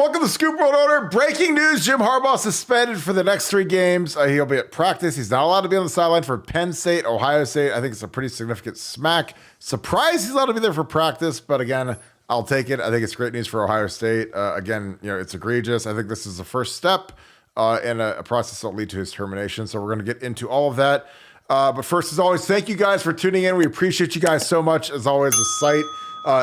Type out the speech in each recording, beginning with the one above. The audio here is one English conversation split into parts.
Welcome to Scoop World Order. Breaking news, Jim Harbaugh suspended for the next 3 games. He'll be at practice. He's not allowed to be on the sideline for Penn State, Ohio State. I think it's a pretty significant smack. Surprised he's allowed to be there for practice, but again, I'll take it. I think it's great news for Ohio State. Again, it's egregious. I think this is the first step in a process that will lead to his termination. So we're going to get into all of that. But first, as always, thank you guys for tuning in. We appreciate you guys so much. As always, the site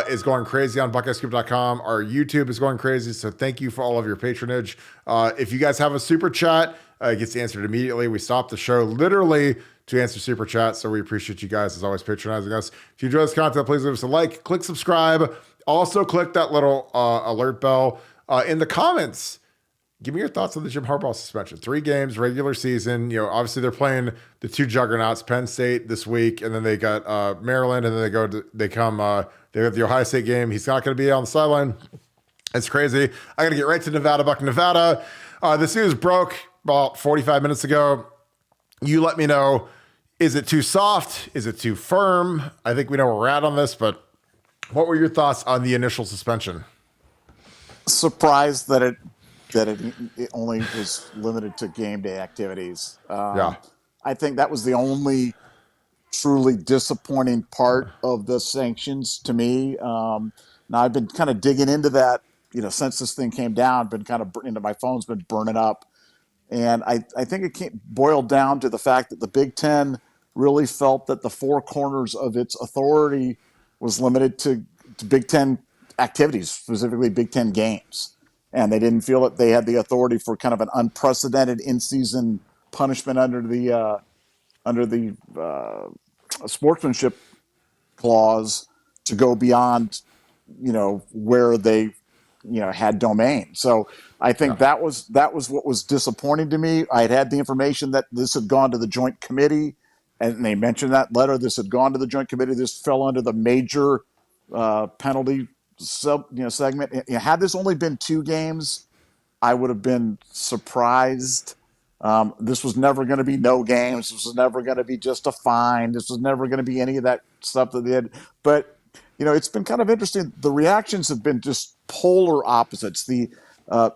is going crazy on BuckeyeScoop.com. Our YouTube is going crazy, so thank you for all of your patronage. If you guys have a super chat, it gets answered immediately. We stopped the show literally to answer super chat, so we appreciate you guys, as always, patronizing us. If you enjoy this content, please leave us a like, click subscribe. Also, click that little alert bell. In the comments, give me your thoughts on the Jim Harbaugh suspension. 3 games, regular season. Obviously they're playing the 2 juggernauts, Penn State this week, and then they got Maryland, and then they have the Ohio State game. He's not going to be on the sideline. It's crazy. I got to get right to Nevada, Nevada. This news broke about 45 minutes ago. You let me know. Is it too soft? Is it too firm? I think we know where we're at on this, but what were your thoughts on the initial suspension? Surprised that it only was limited to game day activities. Yeah. I think that was the only truly disappointing part of the sanctions to me. Now I've been kind of digging into that, since this thing came down, been kind of into my phone's been burning up. And I think it boiled down to the fact that the Big Ten really felt that the 4 corners of its authority was limited to Big Ten activities, specifically Big Ten games. And they didn't feel that they had the authority for kind of an unprecedented in-season punishment under the sportsmanship clause to go beyond, where they, had domain. So I think that was what was disappointing to me. I had the information that this had gone to the joint committee, and they mentioned that letter. This had gone to the joint committee. This fell under the major penalty segment. Had this only been 2 games, I would have been surprised. This was never going to be no games. This was never going to be just a fine. This was never going to be any of that stuff that they had. But, it's been kind of interesting. The reactions have been just polar opposites. The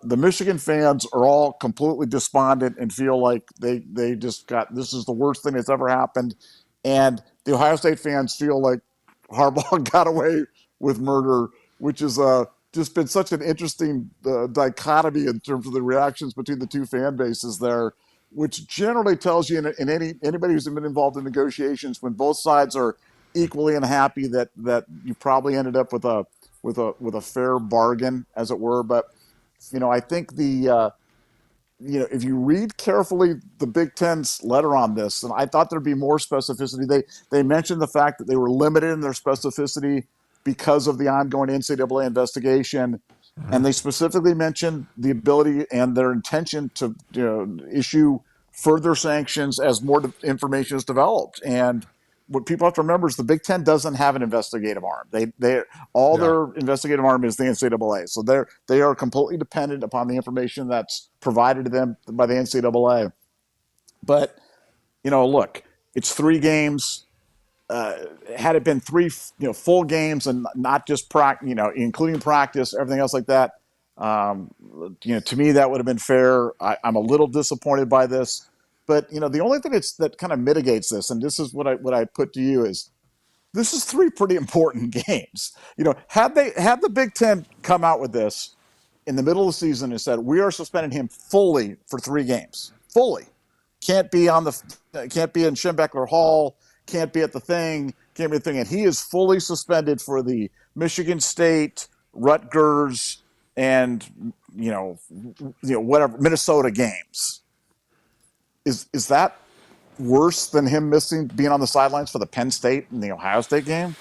Michigan fans are all completely despondent and feel like they just got, this is the worst thing that's ever happened. And the Ohio State fans feel like Harbaugh got away with murder, which has just been such an interesting dichotomy in terms of the reactions between the 2 fan bases there, which generally tells you in anybody who's been involved in negotiations, when both sides are equally unhappy, that you probably ended up with a fair bargain, as it were. But I think if you read carefully the Big Ten's letter on this, and I thought there'd be more specificity. They mentioned the fact that they were limited in their specificity because of the ongoing NCAA investigation. And they specifically mentioned the ability and their intention to issue further sanctions as more information is developed. And what people have to remember is the Big Ten doesn't have an investigative arm. Their investigative arm is the NCAA. So they are completely dependent upon the information that's provided to them by the NCAA. But, look, it's 3 games. Had it been 3, full games and not just including practice, everything else like that, to me that would have been fair. I'm a little disappointed by this, but the only thing that kind of mitigates this, and this is what I put to you, is this is 3 pretty important games. Had the Big Ten come out with this in the middle of the season and said, we are suspending him fully for 3 games, fully, can't be in Schembechler Hall. Can't be at the thing, and he is fully suspended for the Michigan State, Rutgers, and whatever Minnesota games. Is that worse than him being on the sidelines for the Penn State and the Ohio State game?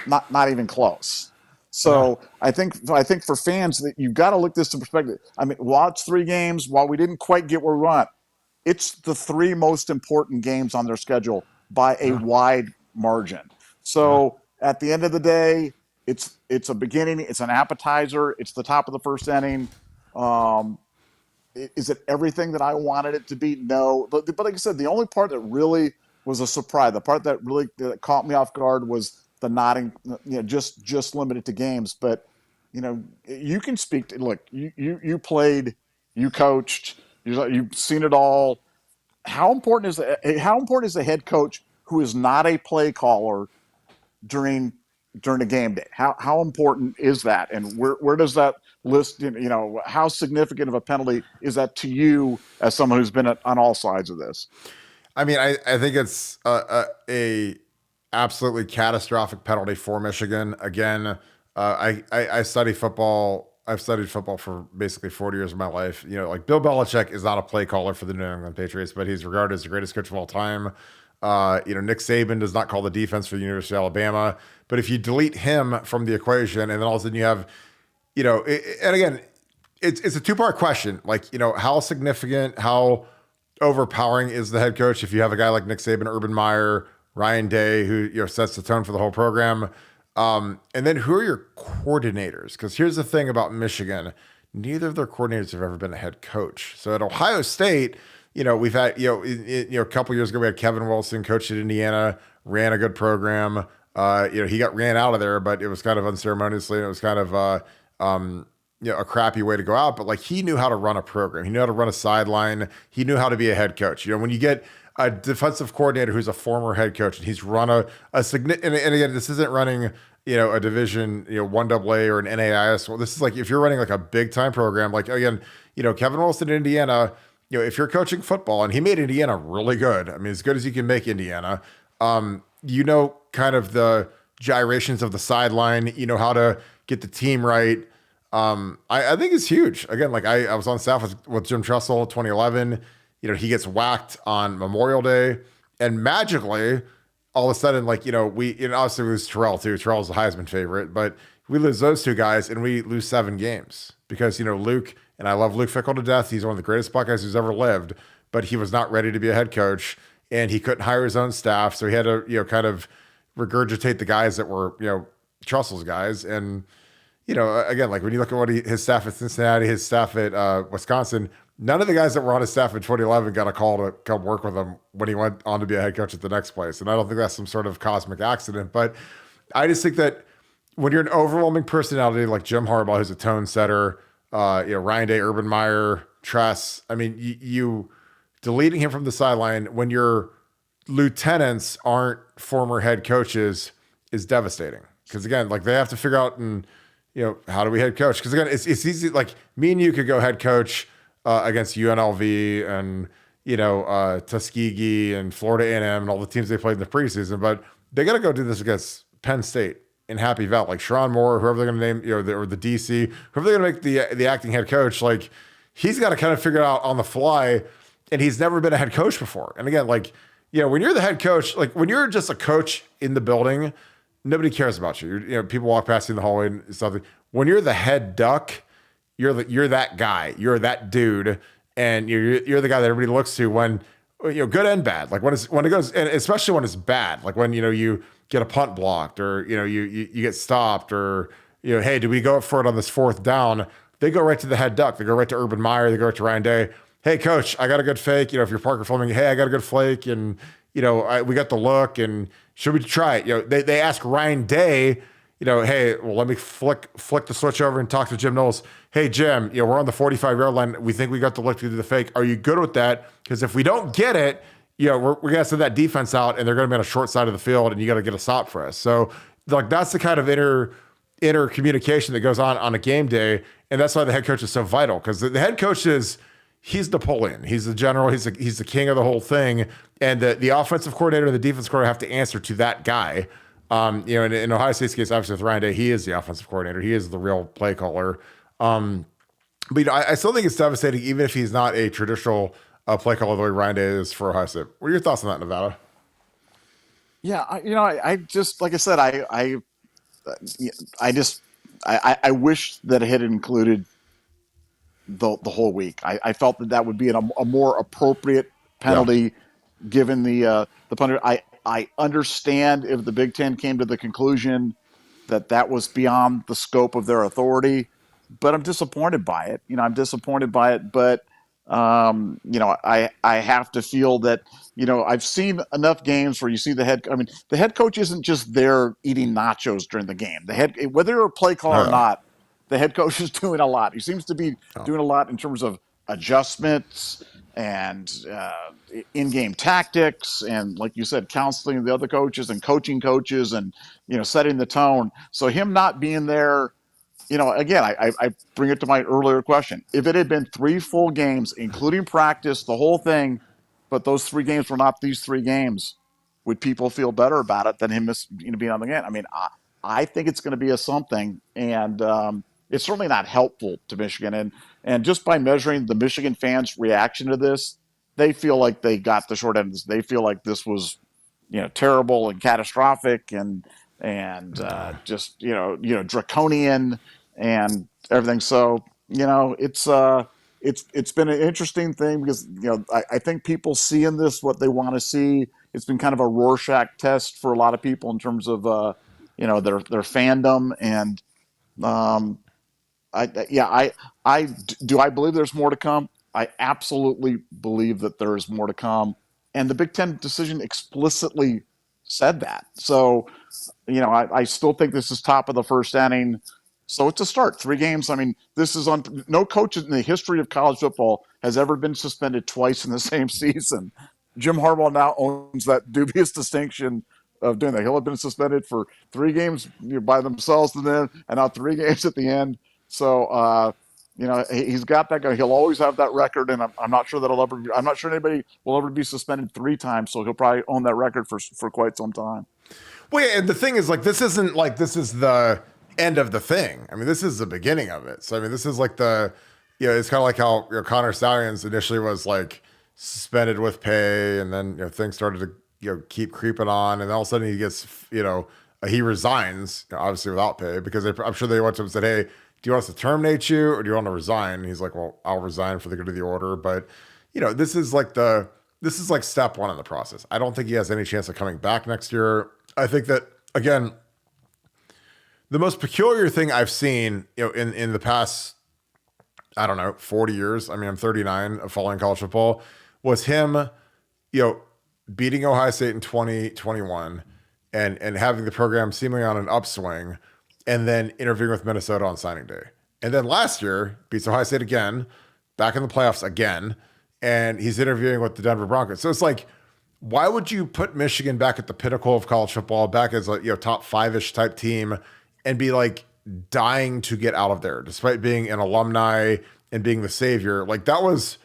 Not even close. So I think for fans that you've got to look this in perspective. I mean, while it's 3 games, while we didn't quite get where we want, it's the 3 most important games on their schedule by a wide margin. So at the end of the day, it's a beginning, it's an appetizer, it's the top of the first inning. Is it everything that I wanted it to be? No. But like I said, the only part that really was a surprise, the part that caught me off guard was the nodding, just limited to games. But you can speak to, look, you played, you coached, you've seen it all. How important is the head coach who is not a play caller during during a game day? How important is that, and where does that list? How significant of a penalty is that to you as someone who's been on all sides of this? I mean, I think it's a absolutely catastrophic penalty for Michigan. Again, I study football. I've studied football for basically 40 years of my life. Like Bill Belichick is not a play caller for the New England Patriots, but he's regarded as the greatest coach of all time. Nick Saban does not call the defense for the University of Alabama. But if you delete him from the equation, and then all of a sudden you have, and again, it's a two-part question. Like, how significant, how overpowering is the head coach if you have a guy like Nick Saban, Urban Meyer, Ryan Day, who sets the tone for the whole program. And then who are your coordinators? Because here's the thing about Michigan: neither of their coordinators have ever been a head coach. So at Ohio State, we've had a couple years ago we had Kevin Wilson coached at Indiana, ran a good program. He got ran out of there, but it was kind of unceremoniously. It was kind of a crappy way to go out, but like he knew how to run a program. He knew how to run a sideline. He knew how to be a head coach. When you get a defensive coordinator who's a former head coach and he's run a significant, and again, this isn't running, a division, 1AA or an NAIS. Well, this is like, if you're running like a big time program, like again, Kevin Wilson in Indiana, if you're coaching football, and he made Indiana really good. I mean, as good as you can make Indiana, kind of the gyrations of the sideline, how to get the team right. I think it's huge. Again, like I was on staff with Jim Tressel 2011. He gets whacked on Memorial Day, and magically, all of a sudden, like, we obviously lose Terrell too. Terrell's the Heisman favorite, but we lose those two guys and we lose 7 games because, Luke, and I love Luke Fickell to death. He's one of the greatest Buckeyes who's ever lived, but he was not ready to be a head coach and he couldn't hire his own staff. So he had to, kind of regurgitate the guys that were, Trestle's guys. And, again, like when you look at his staff at Cincinnati, his staff at Wisconsin, none of the guys that were on his staff in 2011 got a call to come work with him when he went on to be a head coach at the next place. And I don't think that's some sort of cosmic accident, but I just think that when you're an overwhelming personality like Jim Harbaugh, who's a tone setter, Ryan Day, Urban Meyer, Tress, I mean, you deleting him from the sideline when your lieutenants aren't former head coaches is devastating. Because again, like they have to figure out how do we head coach? Because again, it's easy. Like me and you could go head coach against UNLV and Tuskegee and Florida A&M and all the teams they played in the preseason, but they got to go do this against Penn State in Happy Valley, like Sharon Moore, whoever they're going to name, or the DC, whoever they're going to make the acting head coach. Like he's got to kind of figure it out on the fly, and he's never been a head coach before. And again, like when you're the head coach, like when you're just a coach in the building, nobody cares about you. People walk past you in the hallway and something. When you're the head duck, you're that guy, you're that dude, and you're the guy that everybody looks to when good and bad. Like when it goes, and especially when it's bad, like when you get a punt blocked or you get stopped or hey, do we go for it on this 4th down? They go right to the head duck. They go right to Urban Meyer. They go right to Ryan Day. Hey, coach, I got a good fake. If you're Parker Fleming, hey, I got a good flake, and we got the look, and should we try it? They ask Ryan Day. Hey, well, let me flick the switch over and talk to Jim Knowles. Hey, Jim, we're on the 45-yard line. We think we got the look to do the fake. Are you good with that? Because if we don't get it, we're going to send that defense out, and they're going to be on a short side of the field, and you got to get a stop for us. So, like, that's the kind of inner communication that goes on a game day, and that's why the head coach is so vital. Because the head coach he's Napoleon. He's the general. He's the king of the whole thing, and the offensive coordinator and the defense coordinator have to answer to that guy. In Ohio State's case, obviously with Ryan Day, he is the offensive coordinator. He is the real play caller. But I still think it's devastating, even if he's not a traditional play caller the way Ryan Day is for Ohio State. What are your thoughts on that, Nevada? Yeah, I just, like I said, I wish that it had included the whole week. I felt that would be a more appropriate penalty given the punter. I understand if the Big Ten came to the conclusion that was beyond the scope of their authority, but I'm disappointed by it. I'm disappointed by it, but I have to feel that, I've seen enough games where you see the head coach isn't just there eating nachos during the game. Whether you're a play caller or not, the head coach is doing a lot. He seems to be doing a lot in terms of adjustments and in-game tactics, and like you said, counseling the other coaches and coaching coaches, and setting the tone. So him not being there, again, I bring it to my earlier question. If it had been 3 full games, including practice, the whole thing, but those 3 games were not these 3 games, would people feel better about it than him being on the game? I mean, I think it's going to be a something, and it's certainly not helpful to Michigan. And just by measuring the Michigan fans' reaction to this, they feel like they got the short end of this. They feel like this was, terrible and catastrophic and just draconian and everything. So it's been an interesting thing because I think people see in this what they want to see. It's been kind of a Rorschach test for a lot of people in terms of their fandom. And I believe there's more to come. I absolutely believe that there is more to come, and the Big Ten decision explicitly said that. So I still think this is top of the first inning. So it's a start. 3 games. I mean, this is on. No coach in the history of college football has ever been suspended twice in the same season. Jim Harbaugh now owns that dubious distinction of doing that. He'll have been suspended for 3 games by themselves, and now 3 games at the end. So he's got that guy. He'll always have that record, and I'm not sure I'm not sure anybody will ever be suspended 3 times. So he'll probably own that record for quite some time. Well, yeah, and the thing is, like, this isn't like this is the end of the thing. I mean, this is the beginning of it. So I mean, this is like it's kind of like how Connor Stallions initially was like suspended with pay, and then things started to keep creeping on, and all of a sudden he gets he resigns, obviously without pay, because I'm sure they went to him and said, hey, do you want us to terminate you or do you want to resign? And he's like, well, I'll resign for the good of the order. But this is like step 1 in the process. I don't think he has any chance of coming back next year. I think that, again, the most peculiar thing I've seen in the past, I don't know, 40 years, I mean, I'm 39 of following college football, was him beating Ohio State in 2021 and having the program seemingly on an upswing, and then interviewing with Minnesota on signing day. And then last year, beats Ohio State again, back in the playoffs again, and he's interviewing with the Denver Broncos. So it's like, why would you put Michigan back at the pinnacle of college football, back as a top 5-ish type team, and be like dying to get out of there, despite being an alumni and being the savior? Like, it was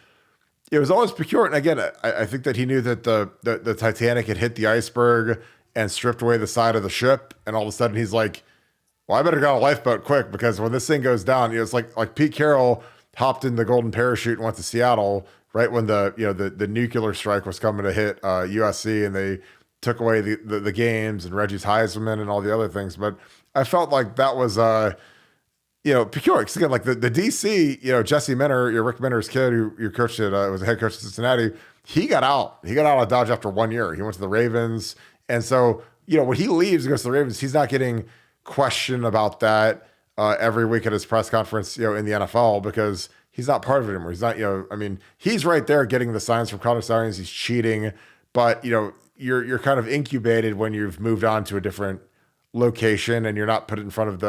always peculiar. And again, I think that he knew that the Titanic had hit the iceberg and stripped away the side of the ship, and all of a sudden he's like, well, I better get on a lifeboat quick, because when this thing goes down, it's like Pete Carroll hopped in the golden parachute and went to Seattle right when the nuclear strike was coming to hit USC, and they took away the games and Reggie's Heisman and all the other things. But I felt like that was peculiar. Because again, like the DC, Jesse Minter, Rick Minter's kid, who you coached at, was the head coach of Cincinnati. He got out of Dodge after 1 year. He went to the Ravens, and so when he leaves and goes to the Ravens, he's not getting questioned about that every week at his press conference, in the NFL, because he's not part of it anymore. He's not, I mean, he's right there getting the signs from Connor Stallions. He's cheating, but you're kind of incubated when you've moved on to a different location, and you're not put in front of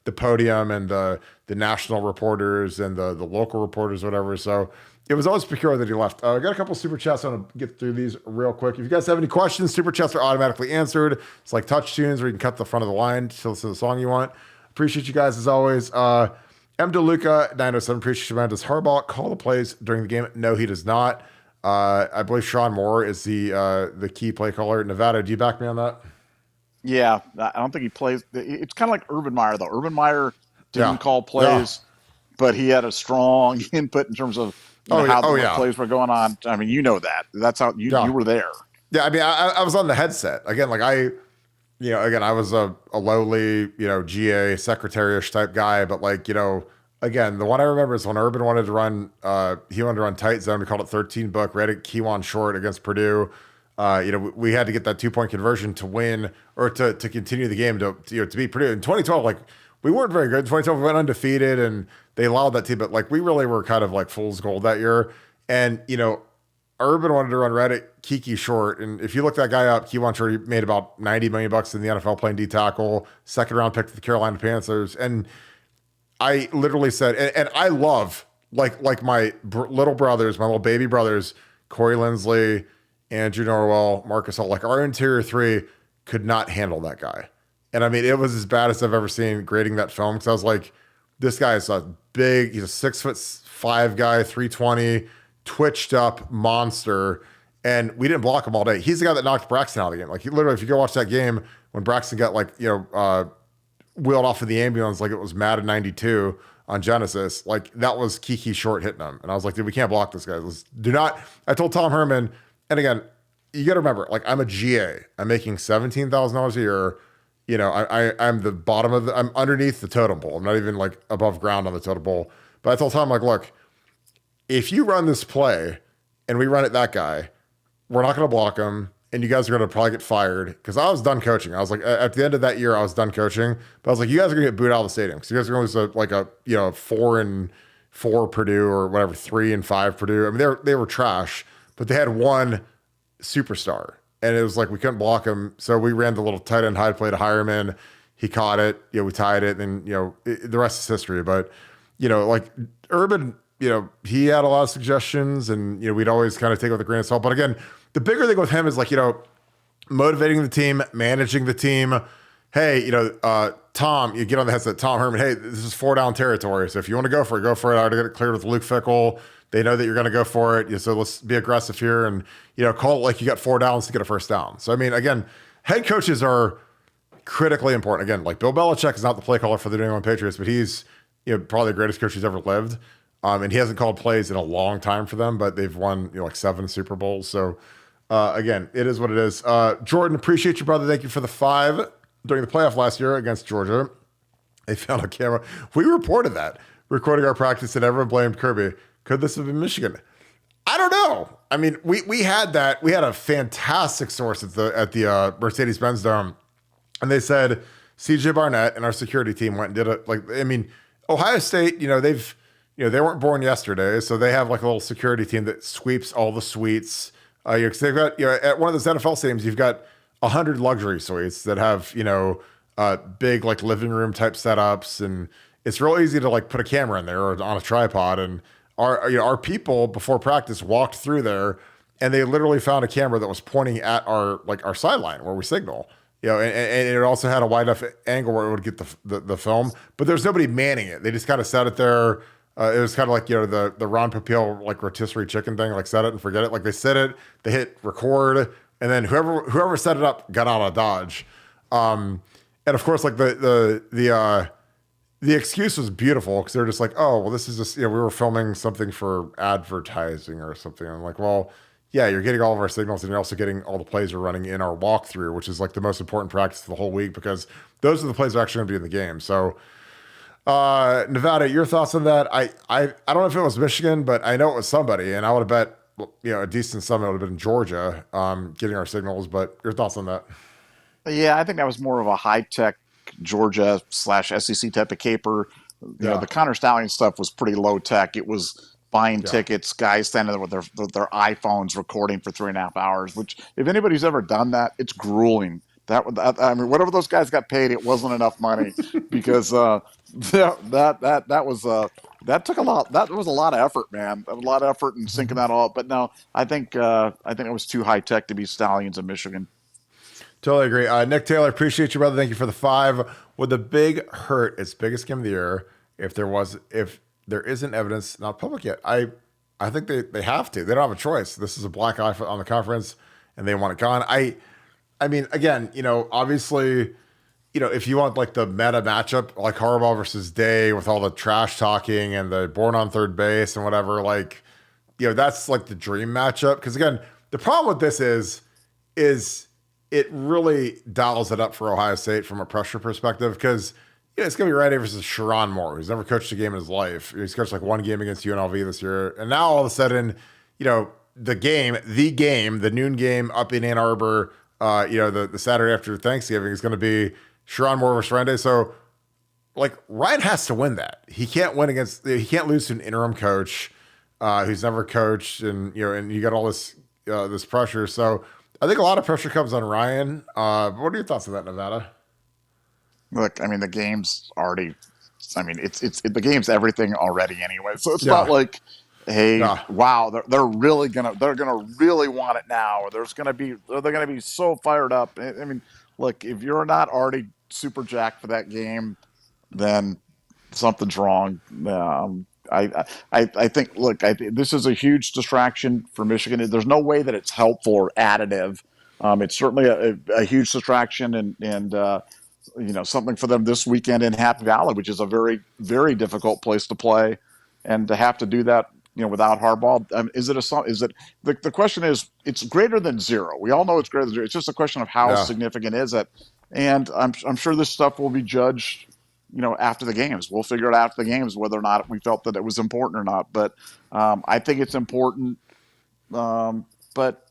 the podium and the national reporters and the local reporters, whatever. So it was always peculiar that he left. I got a couple super chats. I want to get through these real quick. If you guys have any questions, super chats are automatically answered. It's like touch tunes where you can cut the front of the line to listen to the song you want. Appreciate you guys as always. M. DeLuca 907. Appreciate you, man. Does Harbaugh call the plays during the game? No, he does not. I believe Sean Moore is the key play caller. Nevada, do you back me on that? Yeah, I don't think he plays. It's kind of like Urban Meyer, though. Urban Meyer didn't call plays, but he had a strong input in terms of how the plays were going on. I mean, that. That's how you were there. Yeah, I mean, I was on the headset. Again, like I was a lowly, GA secretary-ish type guy, but like, again, the one I remember is when Urban wanted to run, he wanted to run tight zone. We called it 13 book. We had a Keywon short against Purdue. We had to get that 2-point conversion to win or to continue the game to beat Purdue. In 2012, like, we weren't very good. In 2012, we went undefeated, and they allowed that team, but like, we really were kind of like fool's gold that year. And, Urban wanted to run Reddit Kiki short. And if you look that guy up, Keywon short, he made about $90 million in the NFL playing D tackle, second round pick to the Carolina Panthers. And I literally said, and I love like my little brothers, my little baby brothers, Corey Lindsley, Andrew Norwell, Marcus Hall, like our interior three could not handle that guy. And I mean, it was as bad as I've ever seen grading that film. Cause I was like, this guy is a big, he's a 6'5" guy, 320, twitched up monster. And we didn't block him all day. He's the guy that knocked Braxton out of the game. Like, he literally, if you go watch that game when Braxton got wheeled off of the ambulance like it was Madden 92 on Genesis, like that was Kiki Short hitting him. And I was like, dude, we can't block this guy. I told Tom Herman, and again, you got to remember, like, I'm a GA. I'm making $17,000 a year. You know, I'm the bottom I'm underneath the totem pole. I'm not even like above ground on the totem pole. But I told Tom, like, look, if you run this play and we run at that guy, we're not going to block him, and you guys are going to probably get fired, because I was done coaching. I was like, at the end of that year, I was done coaching, but I was like, you guys are going to get booed out of the stadium, because you guys are going to lose a 4-4 Purdue, or whatever, 3-5 Purdue. I mean, they were trash, but they had one superstar, and it was like we couldn't block him, so we ran the little tight end high play to Hireman. He caught it. We tied it, and the rest is history. But like Urban, he had a lot of suggestions, and we'd always kind of take it with a grain of salt. But again, the bigger thing with him is like, motivating the team, managing the team. Hey, Tom, you get on the headset, Tom Herman, hey, this is 4-down territory. So if you want to go for it, go for it. I already got it cleared with Luke Fickell. They know that you're going to go for it. So let's be aggressive here and, call it like you got 4 downs to get a first down. So, I mean, again, head coaches are critically important. Again, like Bill Belichick is not the play caller for the New England Patriots, but he's, probably the greatest coach who's ever lived. And he hasn't called plays in a long time for them, but they've won, like 7 Super Bowls. So, again, it is what it is. Jordan, appreciate you, brother. Thank you for the 5 during the playoff last year against Georgia. They found a camera. We reported that, recording our practice, and everyone blamed Kirby. Could this have been Michigan? I don't know. I mean, we had that. We had a fantastic source at the Mercedes-Benz Dome, and they said CJ Barnett and our security team went and did it. Like, I mean, Ohio State, they weren't born yesterday, so they have like a little security team that sweeps all the suites. Because they've got, at one of those NFL stadiums, you've got 100 luxury suites that have, big like living room type setups, and it's real easy to like put a camera in there or on a tripod. And our people before practice walked through there, and they literally found a camera that was pointing at our sideline where we signal. And it also had a wide enough angle where it would get the film, but there's nobody manning it. They just kind of set it there. It was kind of like, the Ron Popeil, like rotisserie chicken thing, like set it and forget it. Like they set it, they hit record, and then whoever set it up got out of Dodge. And of course, like the excuse was beautiful, because they're just like, oh, well, this is just, we were filming something for advertising or something. I'm like, well, yeah, you're getting all of our signals, and you're also getting all the plays we're running in our walkthrough, which is like the most important practice of the whole week, because those are the plays that are actually going to be in the game. So, Nevada, your thoughts on that? I don't know if it was Michigan, but I know it was somebody, and I would have bet, a decent sum it would have been Georgia, getting our signals. But your thoughts on that? Yeah, I think that was more of a high-tech Georgia/SEC type of caper. The Connor Stallion stuff was pretty low-tech. It was buying tickets, guys standing there with their iPhones recording for 3.5 hours, which, if anybody's ever done that, it's grueling. I mean, whatever those guys got paid, it wasn't enough money, because that was a lot of effort, man. A lot of effort in syncing that all up. But no, I think it was too high tech to be Stallions in Michigan. Totally agree. Nick Taylor, appreciate you, brother. Thank you for the 5. Would the big hurt its biggest game of the year if there isn't evidence not public yet? I think they have to. They don't have a choice. This is a black eye on the conference, and they want it gone. I mean, again, obviously, if you want like the meta matchup, like Harbaugh versus Day with all the trash talking and the born on third base and whatever, like, that's like the dream matchup. Because again, the problem with this is it really dials it up for Ohio State from a pressure perspective, because it's going to be Randy versus Sharon Moore, who's never coached a game in his life. He's coached like one game against UNLV this year. And now all of a sudden, the noon game up in Ann Arbor, the Saturday after Thanksgiving is going to be Sharon Moore versus Randy. So, like, Ryan has to win that. He can't lose to an interim coach who's never coached, and you got all this pressure. So I think a lot of pressure comes on Ryan. What are your thoughts on that, Nevada? Look, I mean, the game's already the game's everything already anyway. So it's Yeah. not like, hey, Yeah. wow, they're gonna really want it now, or they're gonna be so fired up. I mean, look, if you're not already super jacked for that game, then something's wrong. I think, look, this is a huge distraction for Michigan. There's no way that it's helpful or additive. It's certainly a huge distraction, and something for them this weekend in Happy Valley, which is a very, very difficult place to play, and to have to do that, without Harbaugh. The question is, it's greater than zero. We all know it's greater than zero. It's just a question of how Yeah. significant is it, and I'm sure this stuff will be judged, after the games. We'll figure it out after the games whether or not we felt that it was important or not. But I think it's important. But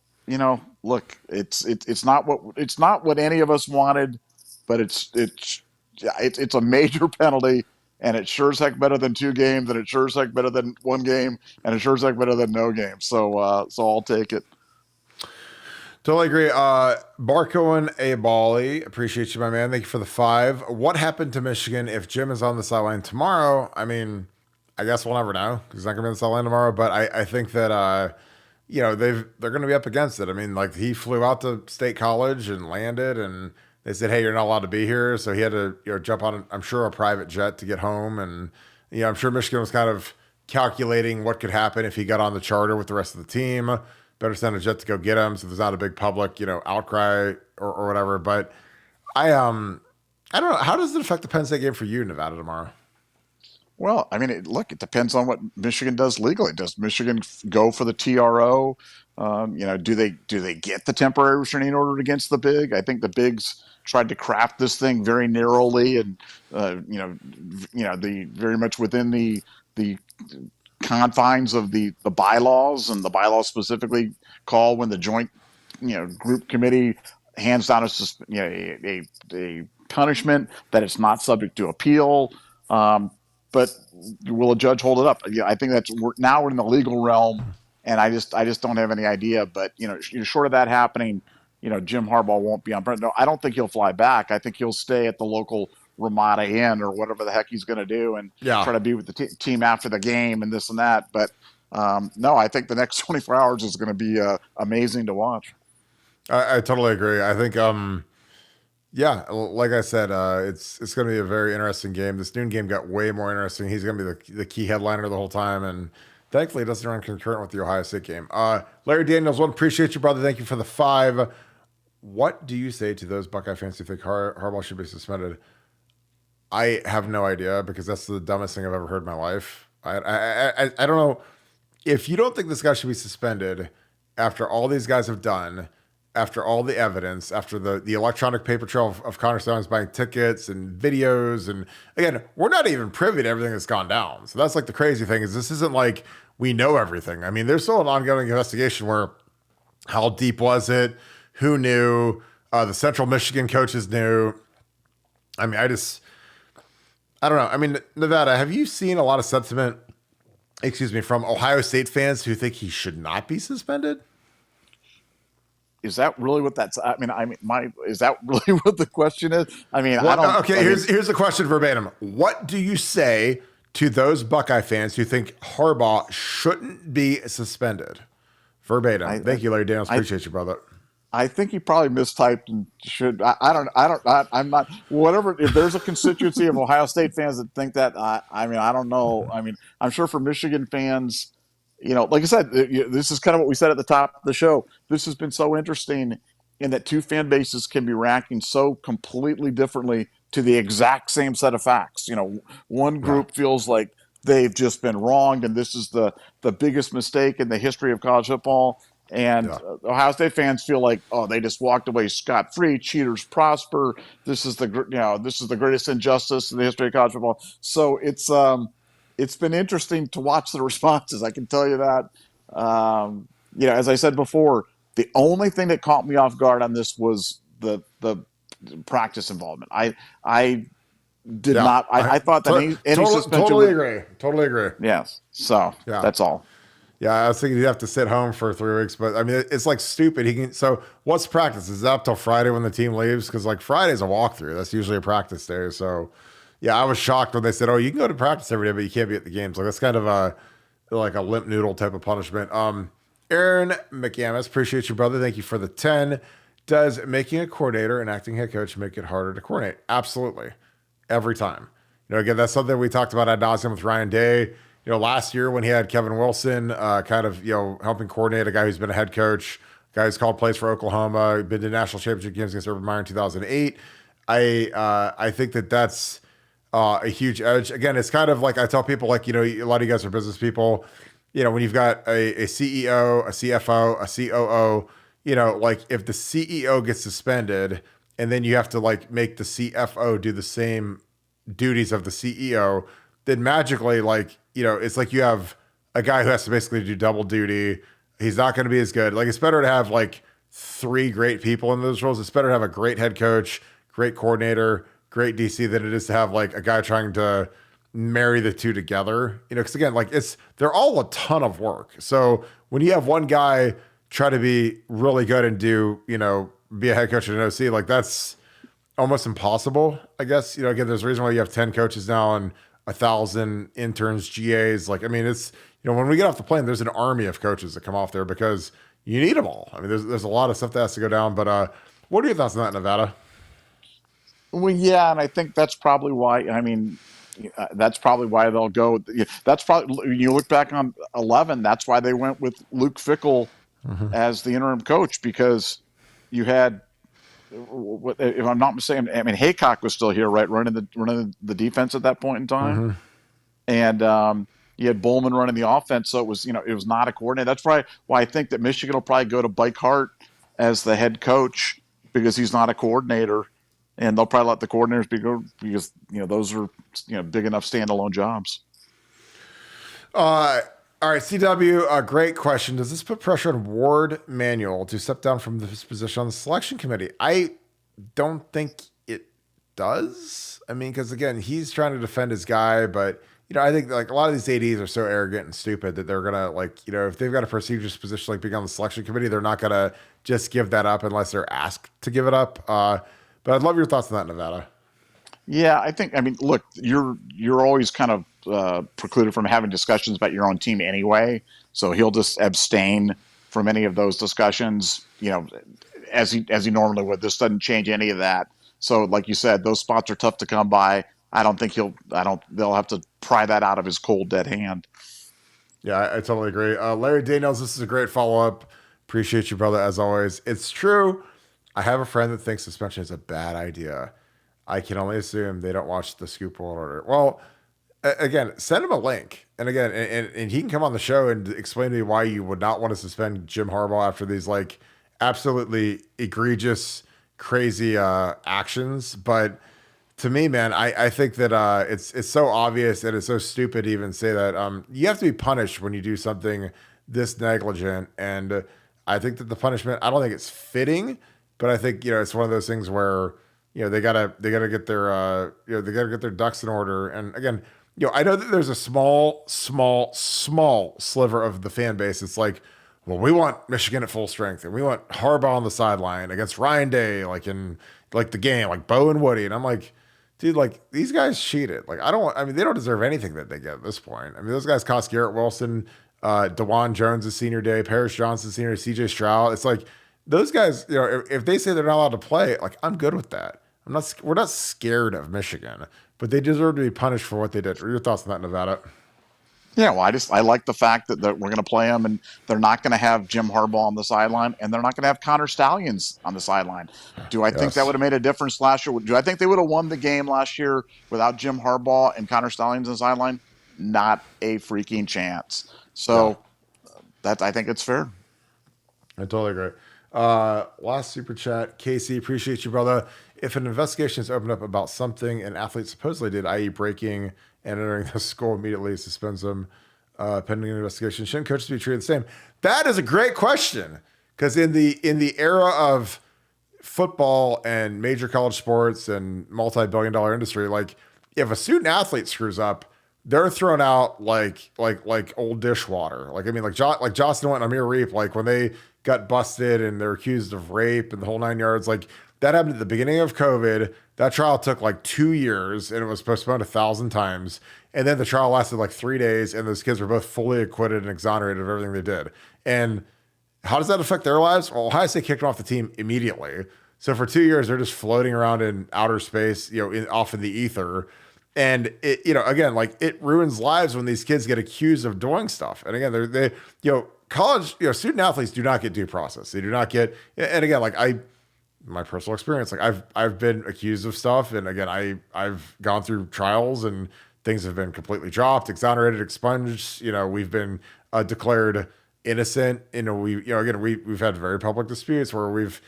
look, it's not what any of us wanted, but it's a major penalty, and it's sure as heck better than 2 games, and it's sure as heck better than 1 game, and it's sure as heck better than no game. So I'll take it. Totally agree. Barco A. Bali, appreciate you, my man. Thank you for the 5. What happened to Michigan if Jim is on the sideline tomorrow? I mean, I guess we'll never know because he's not going to be on the sideline tomorrow. But I think that they're going to be up against it. I mean, like, he flew out to State College and landed, and they said, "Hey, you're not allowed to be here." So he had to jump on, I'm sure, a private jet to get home, and I'm sure Michigan was kind of calculating what could happen if he got on the charter with the rest of the team. Better send a jet to go get him, so there's not a big public, outcry or whatever. But I don't know. How does it affect the Penn State game for you, Nevada, tomorrow? Well, I mean, it depends on what Michigan does legally. Does Michigan go for the TRO? Do they get the temporary restraining order against the Big? I think the Bigs tried to craft this thing very narrowly, and the very much within the confines of the bylaws, and the bylaws specifically call when the joint group committee hands down a punishment that it's not subject to appeal. But will a judge hold it up? I think we're in the legal realm, and I just don't have any idea. But short of that happening, Jim Harbaugh won't be on. No, I don't think he'll fly back. I think he'll stay at the local Ramada Inn or whatever the heck he's going to do, and try to be with the team after the game and this and that. But no, I think the next 24 hours is going to be amazing to watch. I totally agree. I think, like I said, it's going to be a very interesting game. This noon game got way more interesting. He's going to be the key headliner the whole time, and thankfully it doesn't run concurrent with the Ohio State game. Larry Daniels, appreciate you, brother. Thank you for the 5. What do you say to those Buckeye fans who think Harbaugh should be suspended? I have no idea, because that's the dumbest thing I've ever heard in my life. I don't know. If you don't think this guy should be suspended after all these guys have done, after all the evidence, after the electronic paper trail of Connor Stallings buying tickets and videos, and again, we're not even privy to everything that's gone down. So that's like the crazy thing, is this isn't like we know everything. I mean, there's still an ongoing investigation where how deep was it? Who knew? The Central Michigan coaches knew. I mean, I don't know. I mean, Nevada, have you seen a lot of sentiment, from Ohio State fans who think he should not be suspended? Is that really what that's? Is that really what the question is? I mean, I don't. Okay, here's the question verbatim. What do you say to those Buckeye fans who think Harbaugh shouldn't be suspended? Verbatim. Thank you, Larry Daniels. Appreciate you, brother. I think he probably mistyped and should. I'm not. Whatever. If there's a constituency of Ohio State fans that think that, I don't know. I mean, I'm sure for Michigan fans, like I said, this is kind of what we said at the top of the show. This has been so interesting in that 2 fan bases can be reacting so completely differently to the exact same set of facts. One group feels like they've just been wronged, and this is the biggest mistake in the history of college football. And Ohio State fans feel like, oh, they just walked away scot-free. Cheaters prosper. This is the greatest injustice in the history of college football. So it's been interesting to watch the responses. I can tell you that. As I said before, the only thing that caught me off guard on this was the practice involvement. I did not. I thought that any suspension. Totally agree. Yes. So that's all. Yeah, I was thinking he'd have to sit home for 3 weeks, but I mean, it's like stupid. So what's practice? Is that up till Friday when the team leaves? Because like Friday's a walkthrough. That's usually a practice day. So Yeah, I was shocked when they said, "Oh, you can go to practice every day, but you can't be at the games." Like that's kind of a like a limp noodle type of punishment. Aaron McAmis, appreciate you, brother. Thank you for the 10. Does making a coordinator and acting head coach make it harder to coordinate? Absolutely, every time. Again, that's something we talked about ad nauseum with Ryan Day. Last year when he had Kevin Wilson, kind of helping coordinate a guy who's been a head coach, guy who's called plays for Oklahoma, been to national championship games against Urban Meyer in 2008. I think that's a huge edge. Again, it's kind of like I tell people, like, a lot of you guys are business people. When you've got a CEO, a CFO, a COO, like if the CEO gets suspended and then you have to like make the CFO do the same duties of the CEO, then magically, like, it's like you have a guy who has to basically do double duty. He's not going to be as good. Like, it's better to have like 3 great people in those roles. It's better to have a great head coach, great coordinator, great DC than it is to have like a guy trying to marry the two together. Because again, like they're all a ton of work. So when you have one guy try to be really good and do, be a head coach at an OC, like that's almost impossible, I guess. Again, there's a reason why you have 10 coaches now and 1,000 interns, GAs. Like, I mean, it's, when we get off the plane, there's an army of coaches that come off there because you need them all. I mean, there's a lot of stuff that has to go down. But what are your thoughts on that, Nevada? Well, yeah, and I think that's probably why. I mean, that's probably why they'll go. That's probably, you look back on 11. That's why they went with Luke Fickell as the interim coach, because you had, if I'm not mistaken, I mean, Haycock was still here, right, running the defense at that point in time, and you had Bowman running the offense. So it was it was not a coordinator. That's probably why I think that Michigan will probably go to Mike Hart as the head coach, because he's not a coordinator. And they'll probably let the coordinators be good because those are big enough standalone jobs. All right, CW, great question. Does this put pressure on Ward Manuel to step down from his position on the selection committee? I don't think it does. I mean, because again, he's trying to defend his guy, but I think like a lot of these ADs are so arrogant and stupid that they're gonna like if they've got a prestigious position like being on the selection committee, they're not gonna just give that up unless they're asked to give it up. But I'd love your thoughts on that, Nevada. Yeah, I mean, look, you're always kind of precluded from having discussions about your own team anyway. So he'll just abstain from any of those discussions, as he normally would. This doesn't change any of that. So, like you said, those spots are tough to come by. I don't think they'll have to pry that out of his cold, dead hand. Yeah, I totally agree. Larry Daniels, this is a great follow-up. Appreciate you, brother, as always. It's true. I have a friend that thinks suspension is a bad idea. I can only assume they don't watch the Scoop World Order. Well, again, send him a link. And again, and he can come on the show and explain to me why you would not want to suspend Jim Harbaugh after these like absolutely egregious, crazy actions. But to me, man, I think that it's so obvious and it's so stupid to even say that you have to be punished when you do something this negligent. And I think that the punishment, I don't think it's fitting. But I think it's one of those things where they gotta get their they gotta get their ducks in order. And again, I know that there's a small sliver of the fan base. It's like, well, we want Michigan at full strength, and we want Harbaugh on the sideline against Ryan Day, like in like the game, like Bo and Woody. And I'm like, dude, like these guys cheated. Like I mean, they don't deserve anything that they get at this point. I mean, those guys cost Garrett Wilson, DeJuan Jones' senior day, Paris Johnson's senior, CJ Stroud. It's like, those guys, if they say they're not allowed to play, like I'm good with that. We're not scared of Michigan, but they deserve to be punished for what they did. What are your thoughts on that, Nevada? Yeah, well, I like the fact that we're going to play them, and they're not going to have Jim Harbaugh on the sideline, and they're not going to have Connor Stallions on the sideline. Do I think that would have made a difference last year? Do I think they would have won the game last year without Jim Harbaugh and Connor Stallions on the sideline? Not a freaking chance. So I think it's fair. I totally agree. Last super chat, Casey, appreciate you, brother. If an investigation is opened up about something an athlete supposedly did, i.e. breaking and entering the school, immediately suspends them pending an investigation, shouldn't coaches be treated the same? That is a great question, because in the era of football and major college sports and multi-billion-dollar industry, like if a student athlete screws up, they're thrown out like old dishwater. Like I mean, like Jocelyn Went and Amir Reep, like when they got busted and they're accused of rape and the whole 9 yards, like that happened at the beginning of COVID. That trial took like 2 years and it was postponed 1,000 times. And then the trial lasted like 3 days, and those kids were both fully acquitted and exonerated of everything they did. And how does that affect their lives? Well, Ohio State kicked them off the team immediately. So for 2 years, they're just floating around in outer space, off in the ether. And it, again, like it ruins lives when these kids get accused of doing stuff. And again, college, student athletes do not get due process. They do not get, and again, like my personal experience, like I've been accused of stuff. And again, I've gone through trials and things have been completely dropped, exonerated, expunged. We've been declared innocent. We've had very public disputes where we've,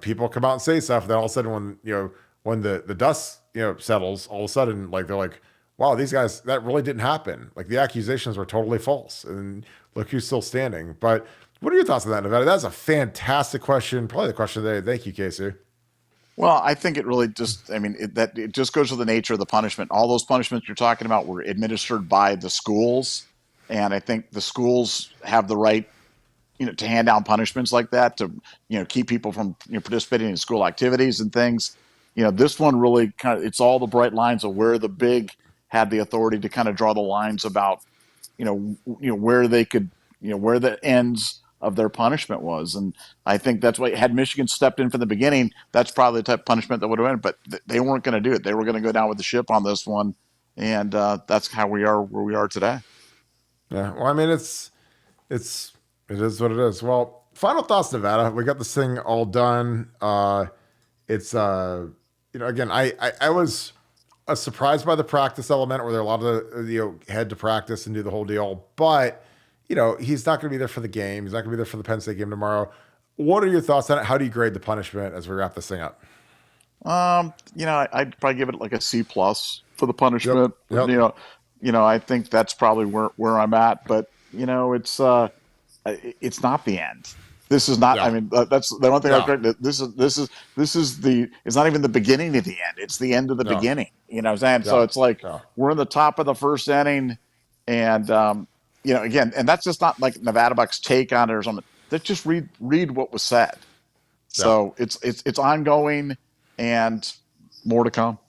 people come out and say stuff. And then all of a sudden when the dust, settles, all of a sudden, like, they're like, wow, these guys, that really didn't happen. Like the accusations were totally false. And look who's still standing. But what are your thoughts on that, Nevada? That's a fantastic question. Probably the question of the day. Thank you, Casey. Well, I think it really just, it just goes to the nature of the punishment. All those punishments you're talking about were administered by the schools. And I think the schools have the right, to hand down punishments like that to, keep people from participating in school activities and things. This one really it's all the bright lines of where the big had the authority to kind of draw the lines about, where they could, where the ends of their punishment was. And I think that's why, had Michigan stepped in from the beginning, that's probably the type of punishment that would have been, but they weren't going to do it. They were going to go down with the ship on this one. And that's how we are where we are today. Yeah. Well, it is what it is. Well, final thoughts, Nevada. We got this thing all done. Again, I was surprised by the practice element where they're allowed to, head to practice and do the whole deal. But, he's not going to be there for the game. He's not going to be there for the Penn State game tomorrow. What are your thoughts on it? How do you grade the punishment as we wrap this thing up? I'd probably give it like a C+ for the punishment. Yep. I think that's probably where I'm at. But, it's not the end. This is not. Yeah. That's the one thing I correct. This is it's not even the beginning of the end. It's the end of the beginning. You know what I'm saying? Yeah. So it's like we're in the top of the first inning, and again, and that's just not like Nevada Bucks take on it or something. Let's just read what was said. Yeah. So it's ongoing and more to come.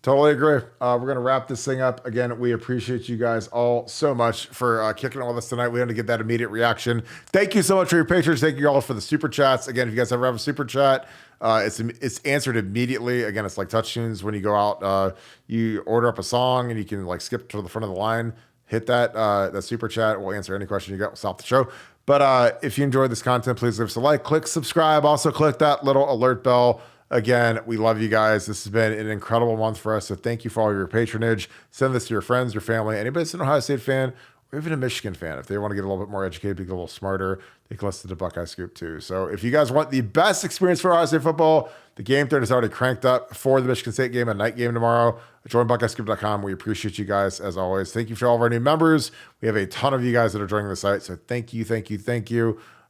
Totally agree. We're going to wrap this thing up. Again, we appreciate you guys all so much for kicking it with us tonight. We had to get that immediate reaction. Thank you so much for your patrons. Thank you all for the super chats. Again, if you guys ever have a super chat, it's answered immediately. Again, it's like Touch Tunes. When you go out, you order up a song and you can like skip to the front of the line, hit that super chat. We'll answer any question you got. We'll stop the show. But if you enjoyed this content, please leave us a like, click subscribe. Also click that little alert bell. Again, we love you guys. This has been an incredible month for us. So thank you for all your patronage. Send this to your friends, your family, anybody that's an Ohio State fan, or even a Michigan fan. If they want to get a little bit more educated, be a little smarter, they can listen to Buckeye Scoop too. So if you guys want the best experience for Ohio State football, the game thread is already cranked up for the Michigan State game, a night game tomorrow. Join BuckeyeScoop.com. We appreciate you guys as always. Thank you for all of our new members. We have a ton of you guys that are joining the site. So thank you.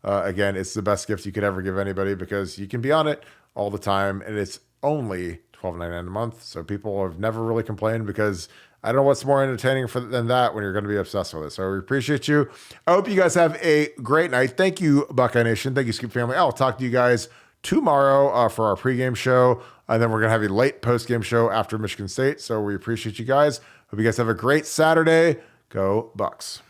Again, it's the best gift you could ever give anybody because you can be on it all the time, and it's only $12.99 a month. So people have never really complained because I don't know what's more entertaining than that when you're going to be obsessed with it. So we appreciate you. I hope you guys have a great night. Thank you, Buckeye Nation. Thank you, Scoop family. I'll talk to you guys tomorrow for our pregame show. And then we're going to have a late postgame show after Michigan State. So we appreciate you guys. Hope you guys have a great Saturday. Go Bucks.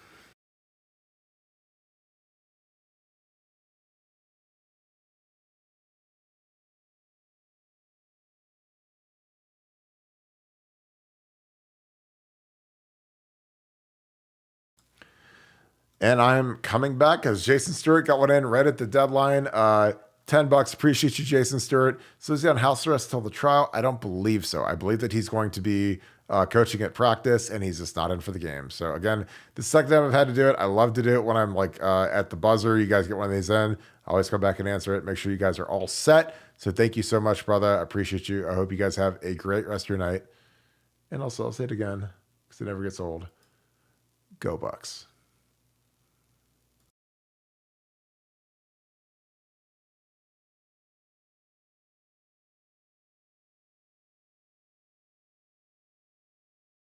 And I'm coming back because Jason Stewart got one in right at the deadline. $10. Appreciate you, Jason Stewart. So is he on house arrest till the trial? I don't believe so. I believe that he's going to be coaching at practice, and he's just not in for the game. So again, the second time I've had to do it, I love to do it when I'm like at the buzzer. You guys get one of these in. I always come back and answer it. Make sure you guys are all set. So thank you so much, brother. I appreciate you. I hope you guys have a great rest of your night. And also, I'll say it again because it never gets old. Go Bucks.